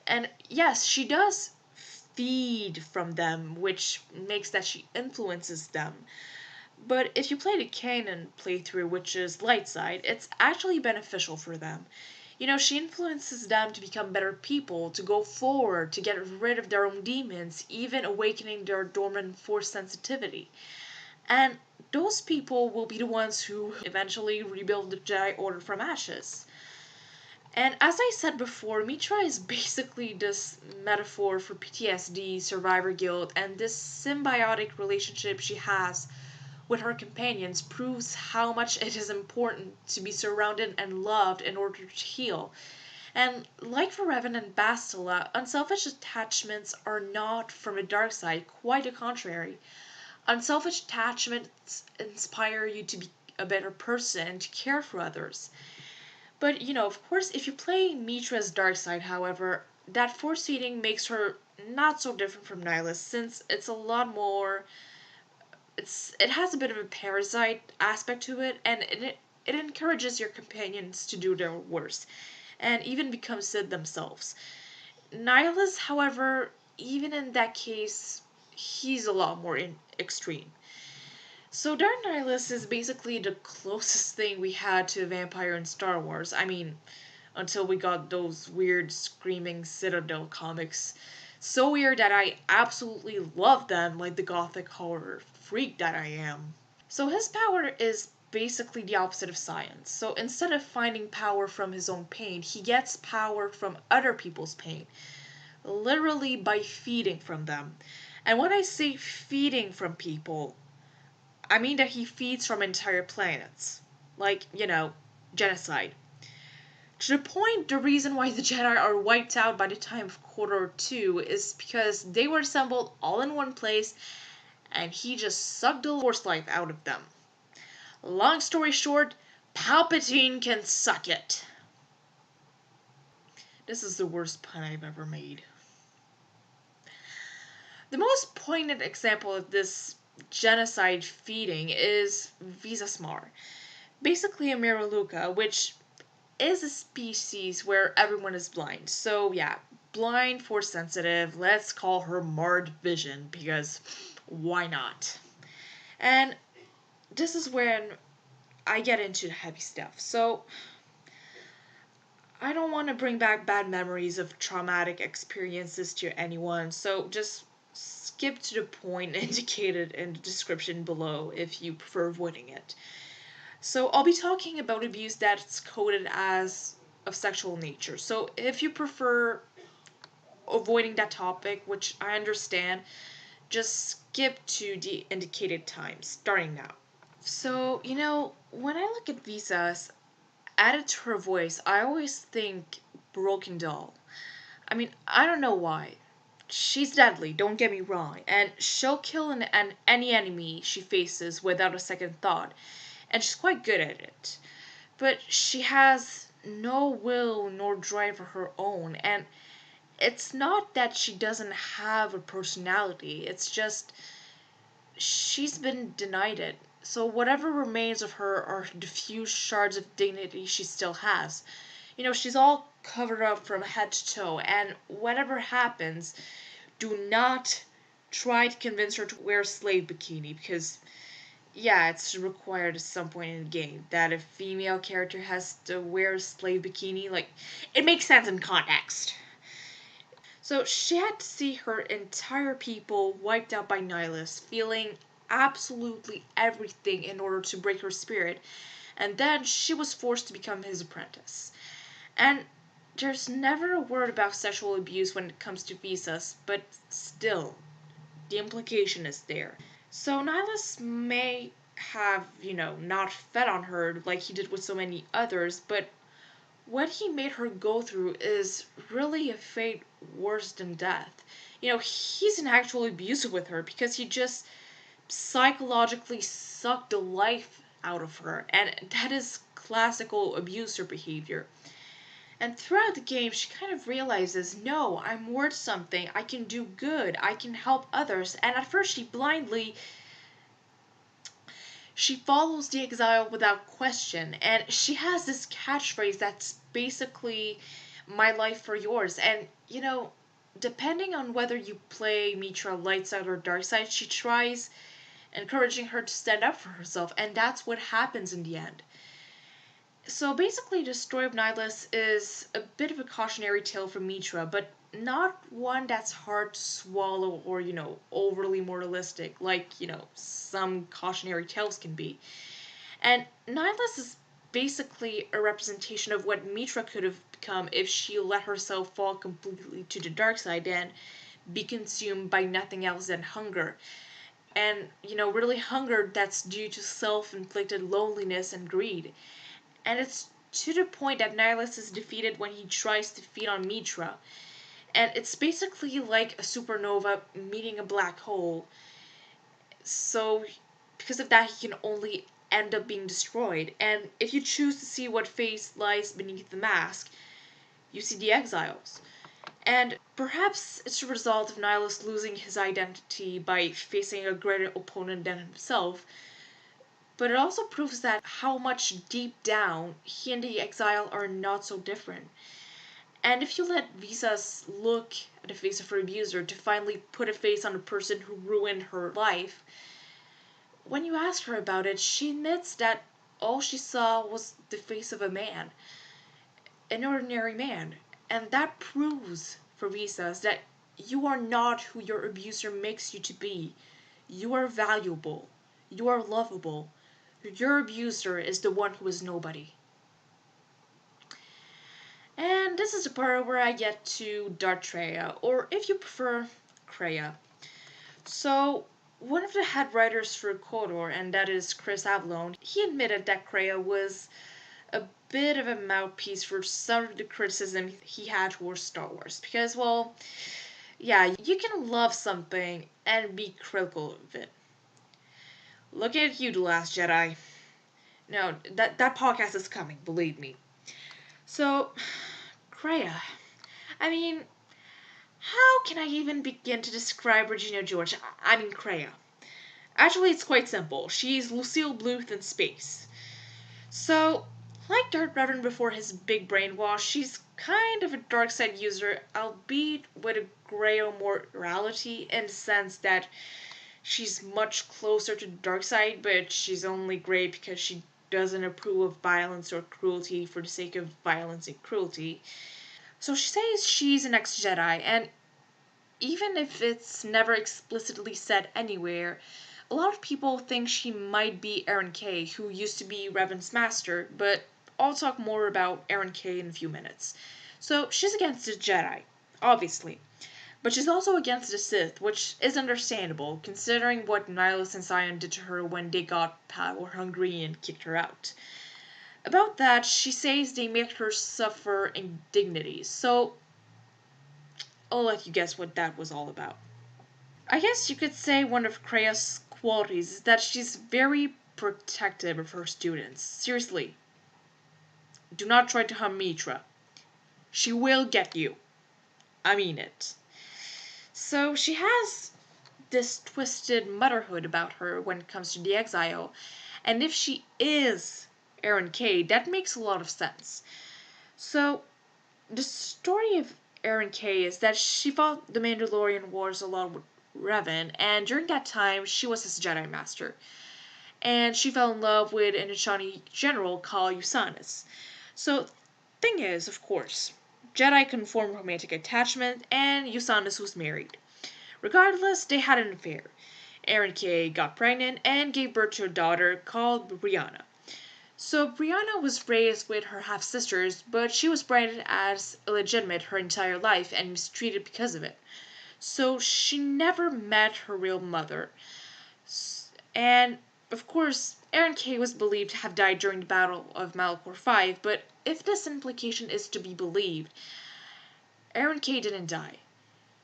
And yes, she does feed from them, which makes that she influences them. But if you play the canon playthrough, which is light side, it's actually beneficial for them. She influences them to become better people, to go forward, to get rid of their own demons, even awakening their dormant Force sensitivity. And those people will be the ones who eventually rebuild the Jedi Order from ashes. And as I said before, Mitra is basically this metaphor for PTSD, survivor guilt, and this symbiotic relationship she has with her companions proves how much it is important to be surrounded and loved in order to heal. And like for Revan and Bastila, unselfish attachments are not from the dark side, quite the contrary. Unselfish attachments inspire you to be a better person and to care for others. But, of course, if you play Mitra's dark side, however, that force feeding makes her not so different from Nihilus, since it's a lot more, it has a bit of a parasite aspect to it, and it encourages your companions to do their worst, and even become Sith themselves. Nihilus, however, even in that case, he's a lot more extreme. So Dark Nihilus is basically the closest thing we had to a vampire in Star Wars. I mean, until we got those weird screaming Citadel comics. So weird that I absolutely love them like the gothic horror freak that I am. So his power is basically the opposite of science. So instead of finding power from his own pain, he gets power from other people's pain. Literally by feeding from them. And when I say feeding from people, I mean that he feeds from entire planets. Like, genocide. To the point, the reason why the Jedi are wiped out by the time of KOTOR 2 is because they were assembled all in one place and he just sucked the Force life out of them. Long story short, Palpatine can suck it. This is the worst pun I've ever made. The most poignant example of this genocide feeding is Visasmar, basically a Miraluka, which is a species where everyone is blind. So yeah, blind, force sensitive, let's call her marred vision, because why not? And this is when I get into the heavy stuff. So I don't want to bring back bad memories of traumatic experiences to anyone, so just skip to the point indicated in the description below if you prefer avoiding it. So I'll be talking about abuse that's coded as of sexual nature. So if you prefer avoiding that topic, which I understand, just skip to the indicated time, starting now. So, when I look at Visa's added to her voice, I always think broken doll. I mean, I don't know why. She's deadly, don't get me wrong, and she'll kill any enemy she faces without a second thought, and she's quite good at it. But she has no will nor drive of her own, and it's not that she doesn't have a personality, it's just she's been denied it. So whatever remains of her are the few shards of dignity she still has. She's all covered up from head to toe, and whatever happens, do not try to convince her to wear a slave bikini, because yeah, it's required at some point in the game that a female character has to wear a slave bikini. Like, it makes sense in context. So she had to see her entire people wiped out by Nihilus, feeling absolutely everything in order to break her spirit, and then she was forced to become his apprentice. And there's never a word about sexual abuse when it comes to Visas, but still, the implication is there. So Nihilus may have, not fed on her like he did with so many others, but what he made her go through is really a fate worse than death. He's in actual abuse with her because he just psychologically sucked the life out of her, and that is classical abuser behavior. And throughout the game, she kind of realizes, no, I'm worth something, I can do good, I can help others, and at first she follows the exile without question, and she has this catchphrase that's basically my life for yours. And depending on whether you play Mitra light side or dark side, she tries encouraging her to stand up for herself, and that's what happens in the end. So basically, the story of Nihilus is a bit of a cautionary tale for Mitra, but not one that's hard to swallow or, overly moralistic, like, some cautionary tales can be. And Nihilus is basically a representation of what Mitra could have become if she let herself fall completely to the dark side and be consumed by nothing else than hunger. And, really hunger that's due to self-inflicted loneliness and greed. And it's to the point that Nihilus is defeated when he tries to feed on Mitra. And it's basically like a supernova meeting a black hole. So, because of that, he can only end up being destroyed. And if you choose to see what face lies beneath the mask, you see the exiles. And perhaps it's a result of Nihilus losing his identity by facing a greater opponent than himself, but it also proves that how much deep down he and the exile are not so different. And if you let Visas look at the face of her abuser to finally put a face on the person who ruined her life, when you ask her about it, she admits that all she saw was the face of a man, an ordinary man. And that proves for Visas that you are not who your abuser makes you to be. You are valuable. You are lovable. Your abuser is the one who is nobody. And this is the part where I get to Darth Treya, or if you prefer, Kreia. So, one of the head writers for KOTOR, and that is Chris Avallone, he admitted that Kreia was a bit of a mouthpiece for some of the criticism he had towards Star Wars. Because, well, yeah, you can love something and be critical of it. Look at you, The Last Jedi. No, that podcast is coming, believe me. So, Kreia. I mean, how can I even begin to describe Regina George? I mean, Kreia. Actually, it's quite simple. She's Lucille Bluth in space. So, like Darth Revan before his big brainwash, she's kind of a dark side user, albeit with a grayer morality in the sense that she's much closer to the dark side, but she's only gray because she doesn't approve of violence or cruelty for the sake of violence and cruelty. So she says she's an ex-Jedi, and even if it's never explicitly said anywhere, a lot of people think she might be Aaron Kay, who used to be Revan's master, but I'll talk more about Aaron Kay in a few minutes. So she's against the Jedi, obviously. But she's also against the Sith, which is understandable, considering what Nihilus and Sion did to her when they got power hungry and kicked her out. About that, she says they make her suffer indignities, so I'll let you guess what that was all about. I guess you could say one of Kreia's qualities is that she's very protective of her students. Seriously, do not try to harm Mitra. She will get you. I mean it. So she has this twisted motherhood about her when it comes to the exile, and if she is Aaron Kay, that makes a lot of sense. So the story of Aaron Kay is that she fought the Mandalorian Wars along with Revan, and during that time she was his Jedi Master. And she fell in love with an Ishani general called Usanus. So, thing is, of course, Jedi can form romantic attachment, and Usanus was married. Regardless, they had an affair. Aaron Kay got pregnant and gave birth to a daughter called Brianna. So Brianna was raised with her half-sisters, but she was branded as illegitimate her entire life and mistreated because of it. So she never met her real mother. And, of course, Aaron Kay was believed to have died during the Battle of Malachor V, but if this implication is to be believed, Aaron Kay didn't die.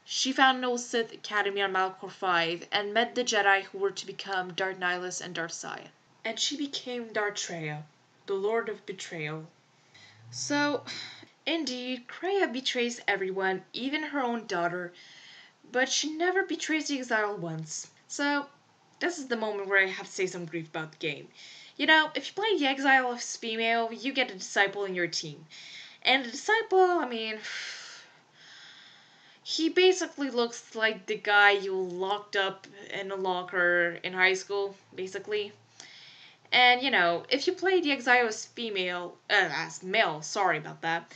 She found an old Sith Academy on Malachor V and met the Jedi who were to become Darth Nihilus and Darth Sion. And she became Darth Traya, the Lord of Betrayal. So, indeed, Kreia betrays everyone, even her own daughter, but she never betrays the exile once. So, this is the moment where I have to say some grief about the game. You know, if you play the exile as female, you get a disciple in your team. And the disciple, I mean, he basically looks like the guy you locked up in a locker in high school, basically. And, you know, if you play the exile as male, sorry about that,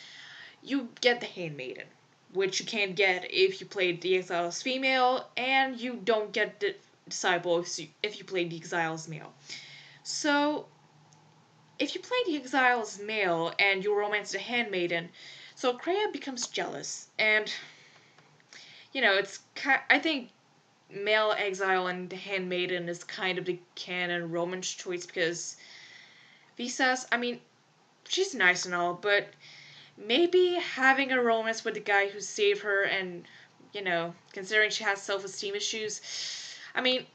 you get the Handmaiden, which you can't get if you play the exile as female, and you don't get the disciple if you play the exile as male. So, if you play the exile as male and you romance the Handmaiden, so Kreia becomes jealous, and, you know, I think male exile and the Handmaiden is kind of the canon romance choice because Visas, I mean, she's nice and all, but maybe having a romance with the guy who saved her and, you know, considering she has self-esteem issues, I mean,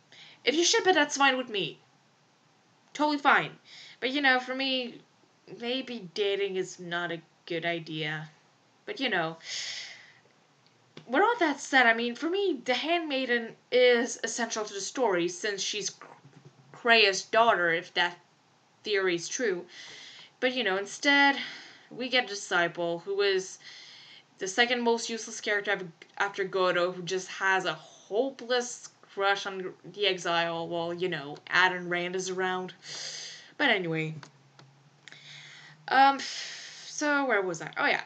if you ship it, that's fine with me. Totally fine. But, you know, for me, maybe dating is not a good idea. But, you know, with all that said, I mean, for me, the Handmaiden is essential to the story since she's Kreia's daughter, if that theory is true. But, you know, instead, we get a disciple who is the second most useless character after Godo, who just has a hopeless crush on the exile while, you know, Adam Rand is around. But anyway. So where was I? Oh yeah.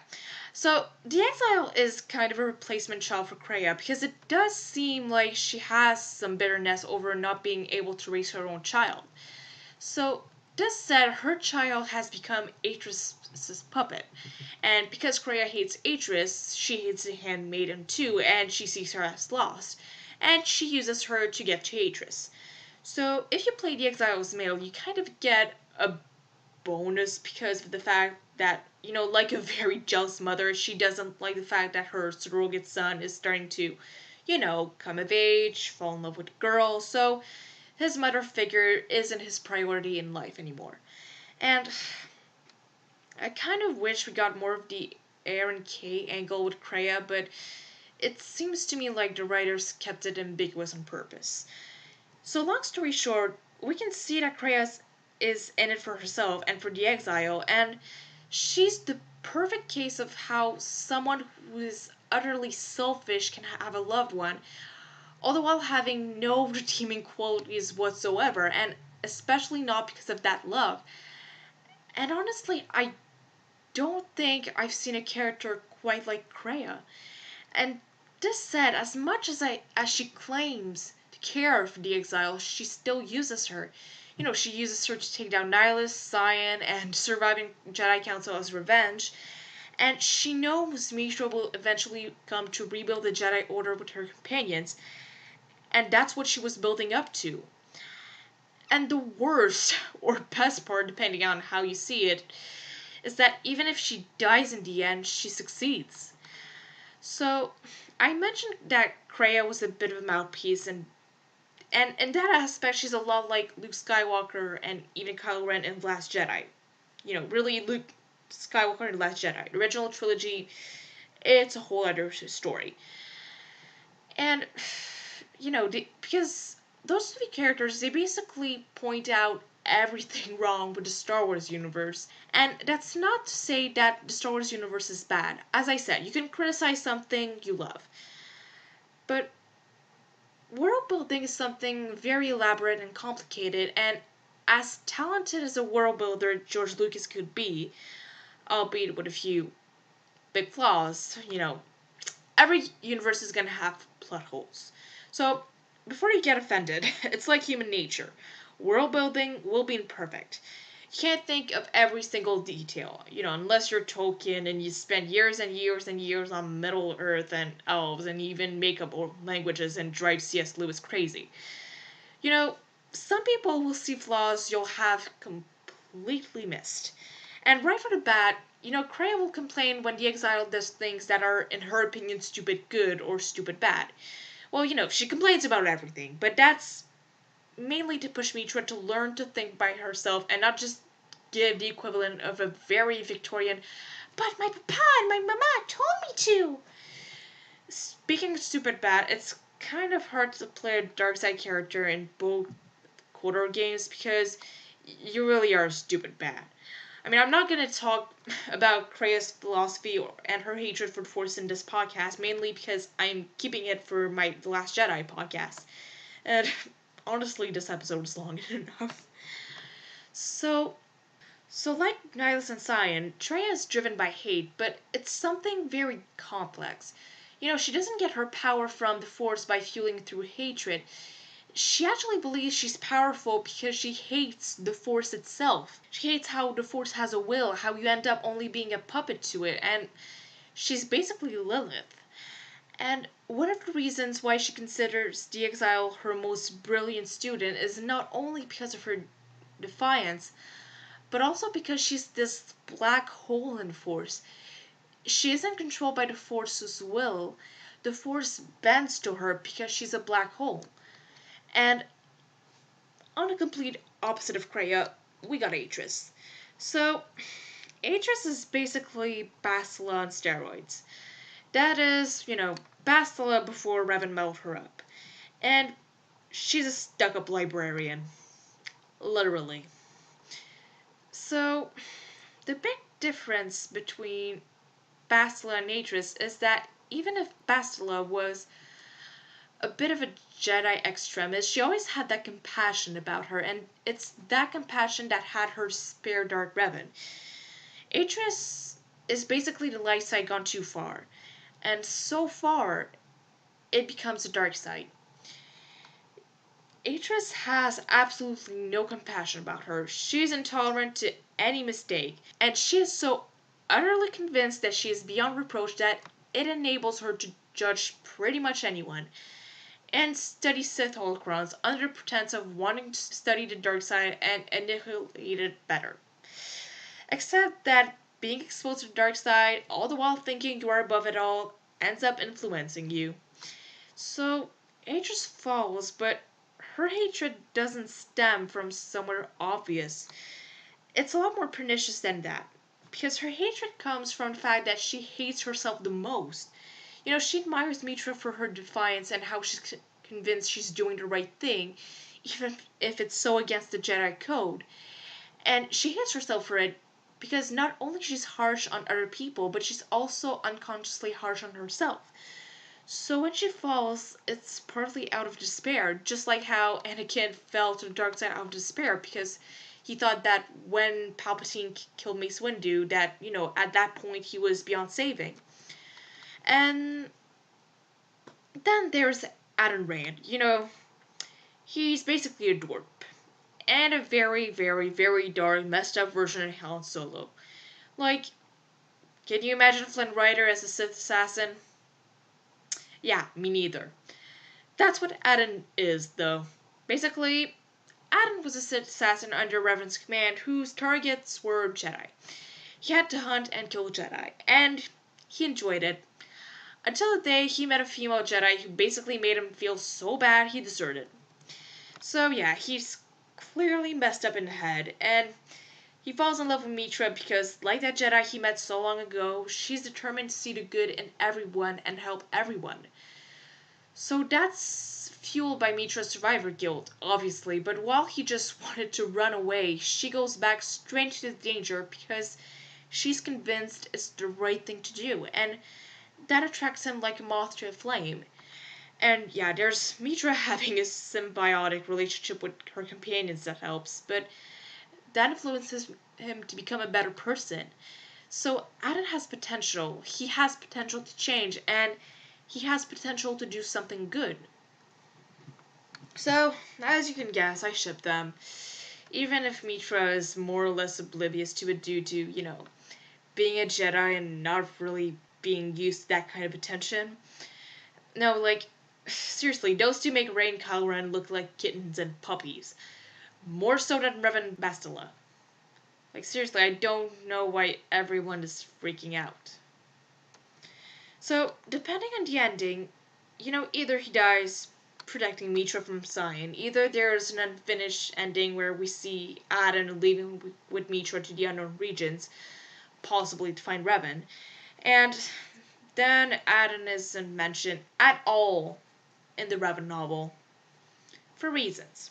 So the exile is kind of a replacement child for Kreia because it does seem like she has some bitterness over not being able to raise her own child. So this said, her child has become Atris's puppet. And because Kreia hates Atris, she hates the Handmaiden too, and she sees her as lost. And she uses her to get to Atris. So if you play the exile as male, you kind of get a bonus because of the fact that, like a very jealous mother, she doesn't like the fact that her surrogate son is starting to, come of age, fall in love with a girl, so his mother figure isn't his priority in life anymore. And I kind of wish we got more of the Aaron K angle with Kreia, but it seems to me like the writers kept it ambiguous on purpose. So long story short, we can see that Kreia is in it for herself and for the exile, and she's the perfect case of how someone who is utterly selfish can have a loved one, all the while having no redeeming qualities whatsoever, and especially not because of that love. And honestly, I don't think I've seen a character quite like Kreia. And this said, as much as she claims to care for the exile, she still uses her. She uses her to take down Nihilus, Cyan, and surviving Jedi Council as revenge. And she knows Mishra will eventually come to rebuild the Jedi Order with her companions. And that's what she was building up to. And the worst, or best part, depending on how you see it, is that even if she dies in the end, she succeeds. So, I mentioned that Kreia was a bit of a mouthpiece, and in that aspect, she's a lot like Luke Skywalker and even Kylo Ren in The Last Jedi. Really, Luke Skywalker in The Last Jedi. The original trilogy, it's a whole other story. And, because those three characters, they basically point out everything wrong with the Star Wars universe. And that's not to say that the Star Wars universe is bad. As I said, you can criticize something you love. But world building is something very elaborate and complicated, and as talented as a world builder George Lucas could be, albeit with a few big flaws, every universe is gonna have plot holes. So, before you get offended, it's like human nature. World building will be imperfect. You can't think of every single detail, unless you're Tolkien and you spend years and years and years on Middle Earth and elves and even make up languages and drive C.S. Lewis crazy. Some people will see flaws you'll have completely missed. And right from the bat, Kreia will complain when the exile does things that are, in her opinion, stupid good or stupid bad. Well, she complains about everything, but that's mainly to push Mitra to learn to think by herself and not just give the equivalent of a very Victorian, but my papa and my mama told me to. Speaking of stupid bad, it's kind of hard to play a dark side character in both KOTOR games because you really are stupid bad. I mean, I'm not going to talk about Kreia's philosophy and her hatred for the Force in this podcast, mainly because I'm keeping it for my The Last Jedi podcast. And honestly, this episode is long enough. So like Nihilus and Cyan, Kreia is driven by hate, but it's something very complex. She doesn't get her power from the Force by fueling through hatred. She actually believes she's powerful because she hates the Force itself. She hates how the Force has a will, how you end up only being a puppet to it, and she's basically Lilith. And one of the reasons why she considers the exile her most brilliant student is not only because of her defiance, but also because she's this black hole in the Force. She isn't controlled by the Force's will. The Force bends to her because she's a black hole. And on the complete opposite of Kreia, we got Atris. So, Atris is basically Bastila on steroids. That is, Bastila before Revan mellowed her up. And she's a stuck-up librarian. Literally. So, the big difference between Bastila and Atris is that even if Bastila was a bit of a Jedi extremist, she always had that compassion about her, and it's that compassion that had her spare Dark Revan. Atris is basically the light side gone too far, and so far, it becomes the dark side. Atris has absolutely no compassion about her. She's intolerant to any mistake, and she is so utterly convinced that she is beyond reproach that it enables her to judge pretty much anyone and study Sith holocrons under pretense of wanting to study the dark side and annihilate it better. Except that being exposed to the dark side, all the while thinking you are above it all, ends up influencing you. So, Aegis falls, but her hatred doesn't stem from somewhere obvious. It's a lot more pernicious than that. Because her hatred comes from the fact that she hates herself the most. She admires Mitra for her defiance and how she's convinced she's doing the right thing, even if it's so against the Jedi Code. And she hates herself for it because not only she's harsh on other people, but she's also unconsciously harsh on herself. So when she falls, it's partly out of despair, just like how Anakin fell to the dark side out of despair because he thought that when Palpatine killed Mace Windu, that, at that point he was beyond saving. And then there's Adam Rand. He's basically a dwarf. And a very, very, very dark, messed up version of Han Solo. Like, can you imagine Flynn Rider as a Sith assassin? Yeah, me neither. That's what Adam is, though. Basically, Adam was a Sith assassin under Revan's command whose targets were Jedi. He had to hunt and kill Jedi, and he enjoyed it. Until the day he met a female Jedi who basically made him feel so bad he deserted. So yeah, he's clearly messed up in the head, and he falls in love with Mitra because, like that Jedi he met so long ago, she's determined to see the good in everyone and help everyone. So that's fueled by Mitra's survivor guilt, obviously, but while he just wanted to run away, she goes back straight to the danger because she's convinced it's the right thing to do, and that attracts him like a moth to a flame. And yeah, there's Mitra having a symbiotic relationship with her companions that helps, but that influences him to become a better person. So Adam has potential. He has potential to change, and he has potential to do something good. So, as you can guess, I ship them. Even if Mitra is more or less oblivious to it due to, being a Jedi and not really being used to that kind of attention. No, like, seriously, those two make Rey and Kylo Ren look like kittens and puppies. More so than Revan and Bastila. Like, seriously, I don't know why everyone is freaking out. So, depending on the ending, either he dies protecting Mitra from Sion, either there's an unfinished ending where we see Adam leaving with Mitra to the unknown regions, possibly to find Revan, and then Adam isn't mentioned at all in the Revan novel, for reasons.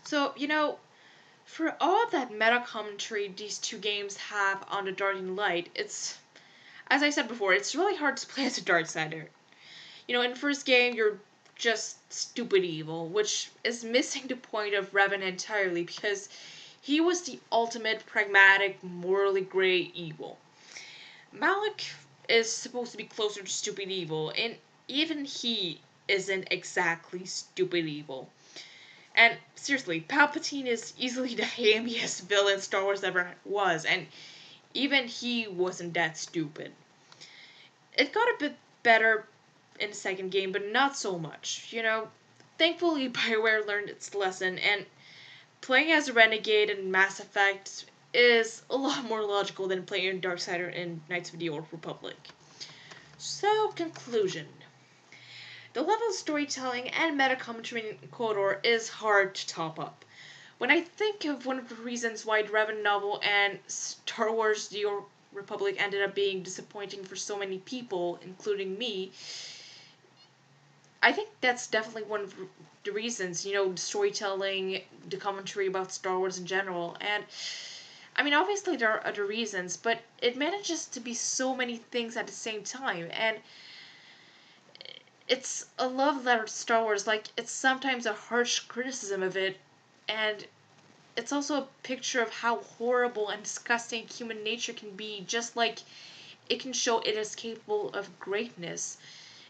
So, for all that meta commentary these two games have on the Guardian Light, it's, as I said before, it's really hard to play as a Darksider. In the first game, you're just stupid evil, which is missing the point of Revan entirely because he was the ultimate pragmatic, morally gray evil. Malik is supposed to be closer to stupid evil, and even he isn't exactly stupid evil. And seriously, Palpatine is easily the hammiest villain Star Wars ever was, and even he wasn't that stupid. It got a bit better in the second game, but not so much. Thankfully, BioWare learned its lesson, and playing as a renegade in Mass Effect is a lot more logical than playing Darksider in Knights of the Old Republic. So, conclusion. The level of storytelling and meta commentary in KOTOR is hard to top up. When I think of one of the reasons why the Revan novel and Star Wars The Old Republic ended up being disappointing for so many people, including me, I think that's definitely one of the reasons, the storytelling, the commentary about Star Wars in general, and obviously there are other reasons, but it manages to be so many things at the same time, and it's a love letter to Star Wars, like, it's sometimes a harsh criticism of it, and it's also a picture of how horrible and disgusting human nature can be, just like it can show it is capable of greatness.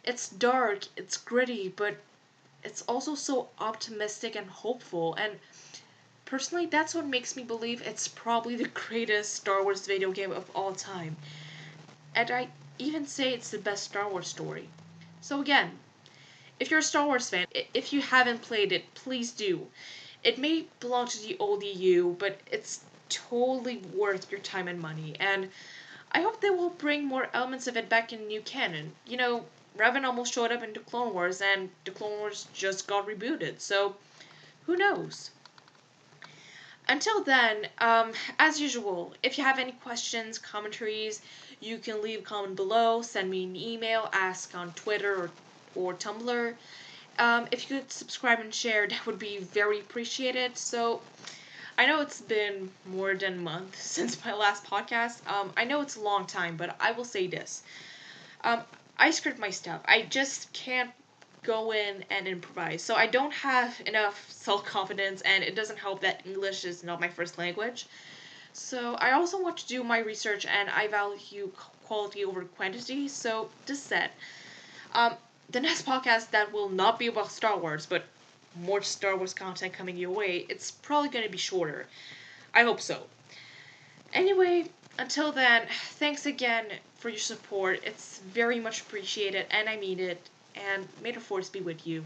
It's dark, it's gritty, but it's also so optimistic and hopeful, and personally, that's what makes me believe it's probably the greatest Star Wars video game of all time. And I even say it's the best Star Wars story. So again, if you're a Star Wars fan, if you haven't played it, please do. It may belong to the old EU, but it's totally worth your time and money, and I hope they will bring more elements of it back in new canon. Revan almost showed up in the Clone Wars, and the Clone Wars just got rebooted, so who knows? Until then, as usual, if you have any questions, commentaries, you can leave a comment below, send me an email, ask on Twitter or Tumblr. If you could subscribe and share, that would be very appreciated. So, I know it's been more than a month since my last podcast. I know it's a long time, but I will say this. Um, I script my stuff. I just can't go in and improvise. So I don't have enough self confidence, and it doesn't help that English is not my first language. So I also want to do my research, and I value quality over quantity. So this said, um, the next podcast that will not be about Star Wars, but more Star Wars content coming your way, it's probably going to be shorter. I hope so. Anyway, until then, thanks again for your support. It's very much appreciated, and I mean it. And may the force be with you.